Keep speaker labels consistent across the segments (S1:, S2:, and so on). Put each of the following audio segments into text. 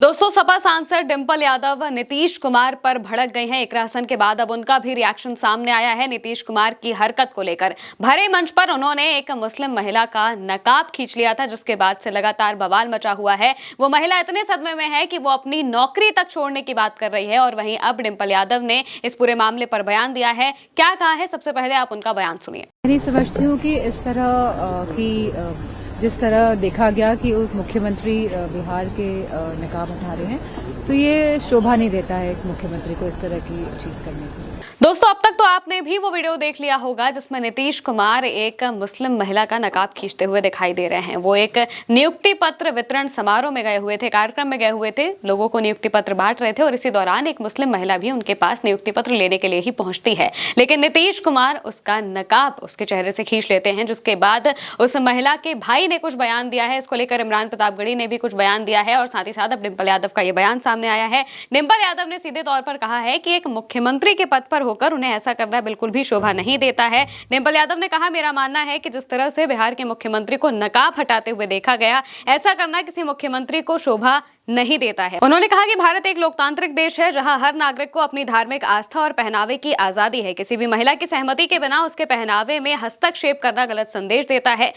S1: दोस्तों, सपा सांसद डिंपल यादव नीतीश कुमार पर भड़क गई हैं। इकरा हसन के बाद अब उनका भी रिएक्शन सामने आया है नीतीश कुमार की हरकत को लेकर। भरे मंच पर उन्होंने एक मुस्लिम महिला का नकाब खींच लिया था, जिसके बाद से लगातार बवाल मचा हुआ है। वो महिला इतने सदमे में है कि वो अपनी नौकरी तक छोड़ने की बात कर रही है। और वहीं अब डिंपल यादव ने इस पूरे मामले पर बयान दिया है। क्या कहा है, सबसे पहले आप उनका बयान सुनिए।
S2: मैं समझती हूँ कि इस तरह की जिस तरह देखा गया कि उप मुख्यमंत्री बिहार के नकाब हटा रहे हैं, तो ये शोभा नहीं देता है एक मुख्यमंत्री को इस तरह की चीज करने की।
S1: दोस्तों, अब तक तो आपने भी वो वीडियो देख लिया होगा जिसमें नीतीश कुमार एक मुस्लिम महिला का नकाब खींचते हुए दिखाई दे रहे हैं। वो एक नियुक्ति पत्र वितरण समारोह में गए हुए थे, कार्यक्रम में गए हुए थे, लोगों को नियुक्ति पत्र बांट रहे थे और इसी दौरान एक मुस्लिम महिला भी उनके पास नियुक्ति पत्र लेने के लिए ही पहुंचती है। लेकिन नीतीश कुमार उसका नकाब उसके चेहरे से खींच लेते हैं, जिसके बाद उस महिला के भाई ने कुछ बयान दिया है। इसको लेकर इमरान प्रतापगढ़ी ने भी कुछ बयान दिया है और साथ ही साथ अब डिंपल यादव का ये बयान सामने आया है। डिंपल यादव ने सीधे तौर पर कहा है कि एक मुख्यमंत्री के पद पर होकर उन्हें ऐसा करना बिल्कुल भी शोभा नहीं देता है। डिंपल यादव ने कहा, मेरा मानना है कि जिस तरह से बिहार के मुख्यमंत्री को नकाब हटाते हुए देखा गया, ऐसा करना किसी मुख्यमंत्री को शोभा नहीं देता है। उन्होंने कहा कि भारत एक लोकतांत्रिक देश है जहां हर नागरिक को अपनी धार्मिक आस्था और पहनावे की आजादी है। किसी भी महिला की सहमति के बिना उसके पहनावे में हस्तक्षेप करना गलत संदेश देता है।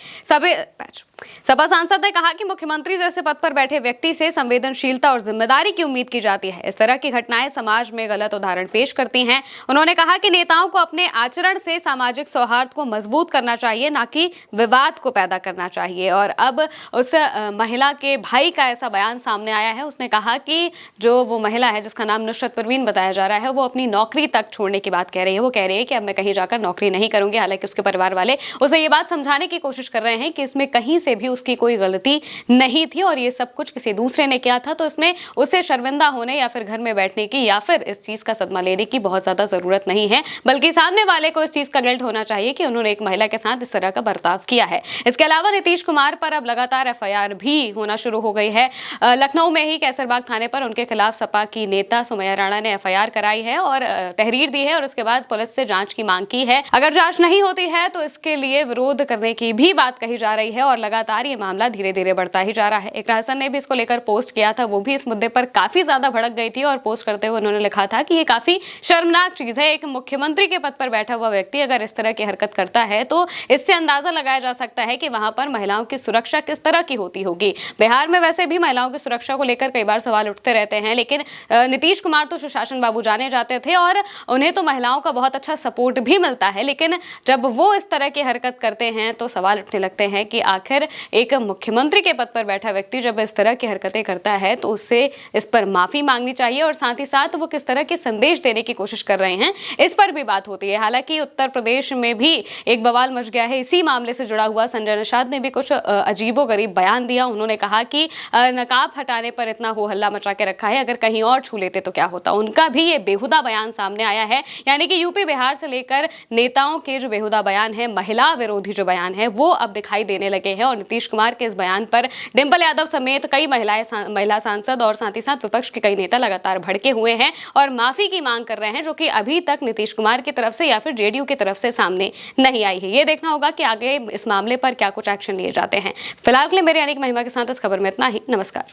S1: सपा सांसद ने कहा कि मुख्यमंत्री जैसे पद पर बैठे व्यक्ति से संवेदनशीलता और जिम्मेदारी की उम्मीद की जाती है। इस तरह की घटनाएं समाज में गलत उदाहरण पेश करती हैं। उन्होंने कहा कि नेताओं को अपने आचरण से सामाजिक सौहार्द को मजबूत करना चाहिए, ना कि विवाद को पैदा करना चाहिए। और अब उस महिला के भाई का ऐसा बयान सामने आया है। उसने कहा कि जो वो महिला है जिसका नाम नुसरत परवीन बताया जा रहा है, वो अपनी नौकरी तक छोड़ने की बात कह रही है। वो कह रही है कि अब मैं कहीं जाकर नौकरी नहीं करूंगी। हालांकि उसके परिवार वाले उसे ये बात समझाने की कोशिश कर रहे हैं कि इसमें कहीं से भी उसकी कोई गलती नहीं थी और ये सब कुछ किसी दूसरे ने किया था, तो इसमें उसे शर्मिंदा होने या फिर घर में बैठने की या फिर इस चीज का सदमा लेने की बहुत ज्यादा जरूरत नहीं है, बल्कि सामने वाले को इस चीज का गिल्ट होना चाहिए कि उन्होंने एक महिला के साथ इस तरह का बर्ताव किया है। इसके अलावा नीतीश कुमार पर अब लगातार एफआईआर भी होना शुरू हो गई है। लखनऊ में ही कैसरबाग थाने पर उनके खिलाफ सपा की नेता सुमैया राणा ने एफआईआर कराई है और तहरीर दी है और उसके बाद पुलिस से जांच की मांग की है। अगर जांच नहीं होती है तो इसके लिए विरोध करने की भी बात कही जा रही है और लगातार ये मामला धीरे धीरे बढ़ता ही जा रहा है। इकरा हसन ने भी इसको लेकर पोस्ट किया था, वो भी इस मुद्दे पर काफी ज्यादा भड़क गई थी और पोस्ट करते हुए उन्होंने लिखा था कि ये काफी शर्मनाक चीज है। एक मुख्यमंत्री के पद पर बैठा हुआ व्यक्ति अगर इस तरह की हरकत करता है तो इससे अंदाजा लगाया जा सकता है कि वहां पर महिलाओं की सुरक्षा किस तरह की होती होगी। बिहार में वैसे भी महिलाओं की सुरक्षा को लेकर कई बार सवाल उठते रहते हैं, लेकिन नीतीश कुमार तो सुशासन बाबू जाने जाते थे और उन्हें तो महिलाओं का बहुत अच्छा सपोर्ट भी मिलता है। लेकिन जब वो इस तरह की हरकत करते हैं तो सवाल उठने लगते हैं कि आखिर एक मुख्यमंत्री के पद पर बैठा व्यक्ति जब इस तरह की हरकतें करता है तो उससे इस पर माफी मांगनी चाहिए और साथ ही साथ वो किस तरह के संदेश देने की कोशिश कर रहे हैं, इस पर भी बात होती है। हालांकि उत्तर प्रदेश में भी एक बवाल मच गया है इसी मामले से जुड़ा हुआ। संजय निषाद ने भी कुछ अजीबोगरीब बयान दिया। उन्होंने कहा कि नकाब हटाने पर इतना हो हल्ला मचा के रखा है, अगर कहीं और छू लेते तो क्या होता। उनका भी ये बेहुदा बयान सामने आया है। यानी कि यूपी बिहार से लेकर नेताओं के जो बेहुदा बयान है, महिला विरोधी जो बयान है, वो अब दिखाई देने लगे हैं। और नीतीश कुमार के इस बयान पर डिंपल यादव समेत कई महिला सांसद और साथ ही साथ विपक्ष के कई नेता लगातार भड़के हुए हैं और माफी की मांग कर रहे हैं, जो कि अभी तक नीतीश कुमार की तरफ से या फिर जेडीयू की तरफ से सामने नहीं आई है। ये देखना होगा कि आगे इस मामले पर क्या कुछ एक्शन लिए जाते हैं। फिलहाल के लिए मेरे यानी कि महिमा के साथ इस खबर में इतना ही। नमस्कार।